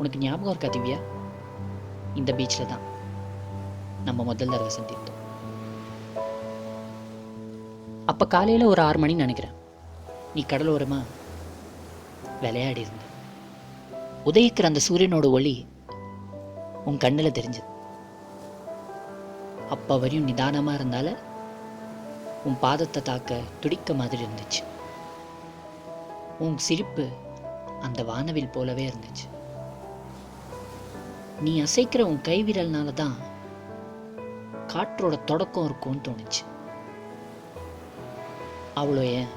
உனக்கு ஞாபகம் இருக்கா திவ்யா? இந்த பீச்சில் தான் நம்ம முதல் தடவை சந்தித்தோம். அப்போ காலையில் ஒரு 6 மணின்னு நினைக்கிறேன். நீ கடலோரமாக விளையாடி இருந்த. உதயிக்கிற அந்த சூரியனோட ஒளி உன் கண்ணில் தெரிஞ்சது. அப்போ வரையும் நிதானமாக இருந்தால உன் பாதத்தை தாக்க துடிக்க மாதிரி இருந்துச்சு. உன் சிரிப்பு அந்த வானவில் போலவே இருந்துச்சு. நீ அசைக்கிற உன் கைவிரல்னால தான் காற்றோட தொடக்கம் இருக்கும்னு தோணுச்சு. அவ்வளோ ஏன்,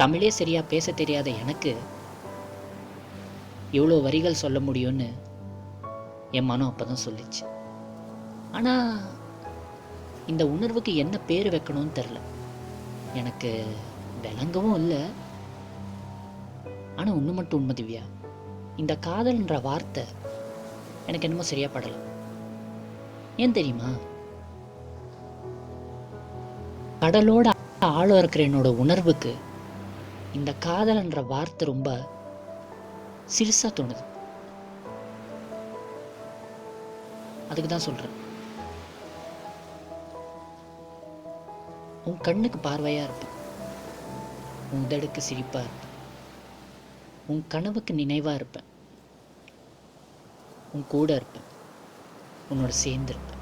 தமிழே சரியா பேச தெரியாத எனக்கு இவ்வளோ வரிகள் சொல்ல முடியும்னு என் மனம் அப்பதான் சொல்லிச்சு. ஆனா இந்த உணர்வுக்கு என்ன பேர் வைக்கணும்னு தெரில. எனக்கு விளங்கவும் இல்லை. ஆனா ஒன்று மட்டும் உண்மை திவ்யா, இந்த காதல்ன்ற வார்த்தை எனக்கு என்னமோ சரியா படலை. ஏன் தெரியுமா? கடலோட ஆழம் இருக்கிற என்னோட உணர்வுக்கு இந்த காதல்ன்ற வார்த்தை ரொம்ப சிறுசா தோணுது. அதுக்கு தான் சொல்றேன், உன் கண்ணுக்கு பார்வையா இருப்பேன், உன் உதடுக்கு சிரிப்பா இருப்பேன், உன் கனவுக்கு நினைவா இருப்பேன், உன் கூட இருப்பேன், உன்னோட சேர்ந்து இருப்பேன்.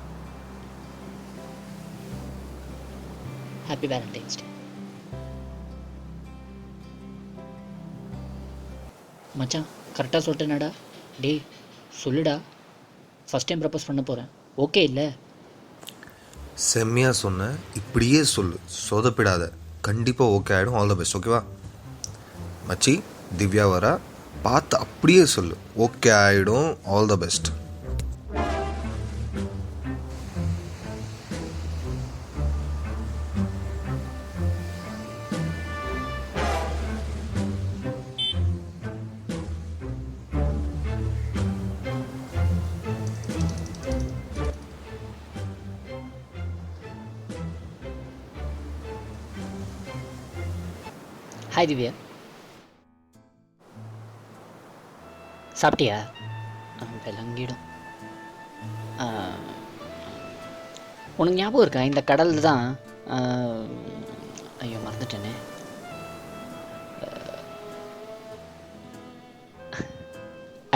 ஹாப்பி வேலண்டைன்ஸ் டே. மச்சான், கரெக்டாக சொல்லிட்டேனாடா? டே சொல்லுடா, ஃபஸ்ட் டைம் ப்ரப்போஸ் பண்ண போகிறேன், ஓகே இல்லை? செம்மையாக சொன்ன, இப்படியே சொல்லு, சொதப்பிடாத, கண்டிப்பாக ஓகே ஆகிடும். All the best. ஓகேவா மச்சி? திவ்யா வரா, பார்த்து அப்படியே சொல்லு, ஓகே ஆகிடும். All the best. Hi Divya, சாப்பிட்டியா? விளங்கிடும். உனக்கு ஞாபகம் இருக்கா, இந்த கடல் தான் ஐயோ மறந்துட்டேனே.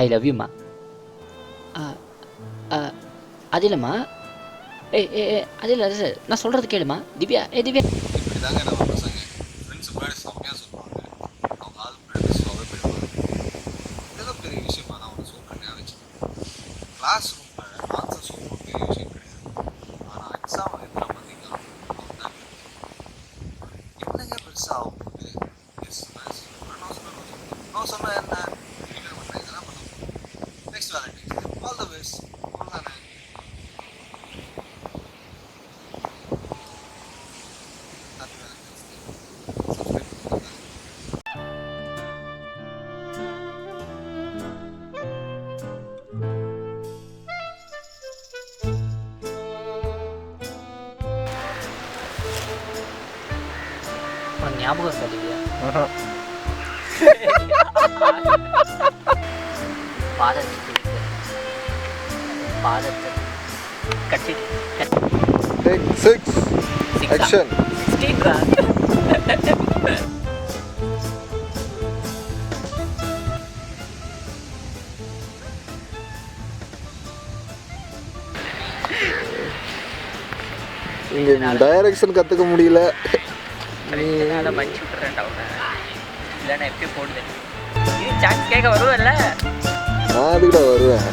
ஐ லவ் யூம்மா. அது இல்லைம்மா. அது இல்லை, அது நான் சொல்கிறது கேளுமா திவ்யா. திவ்யா, இப்படி தாங்க நம்ம பசங்க ஃப்ரெண்ட்ஸ் முன்னாடி செம்மையாக சொல்லுவாங்க, அவங்க ஆள் முன்னாடி சொதப்பிடுவாங்க. இதெல்லாம் பெரிய விஷயமா நான் ஒன்று சொல்கிறேன் வச்சு. கிளாஸ் ரூமில் ஆன்சர் சொல்லுவோம், பெரிய விஷயம் கிடையாது. ஆனால் எக்ஸாம் எழுதுனா பார்த்தீங்கன்னா என்னங்க பெருசாக ஆகும் போது நோ சொன்னால் என்ன இதெல்லாம் பண்ண next Valentine's. All the best. அவ்வளோதானே. உனக்கு ஞாபகம் இருக்கா திவ்யா? பாதத்தை பிடித்து பாதத்தை கட்டி Take 6. Action. 16 இங்கே டைரக்ஷன் கற்றுக்க முடியல. மன்னிச்சு விட்டுறேன்டா உன்னை, இல்லைன்னா எப்பயும் போடுது. சான்ஸ் கேட்க வருவேன்ல. நான் அதுக்கிட்ட வருவேன்.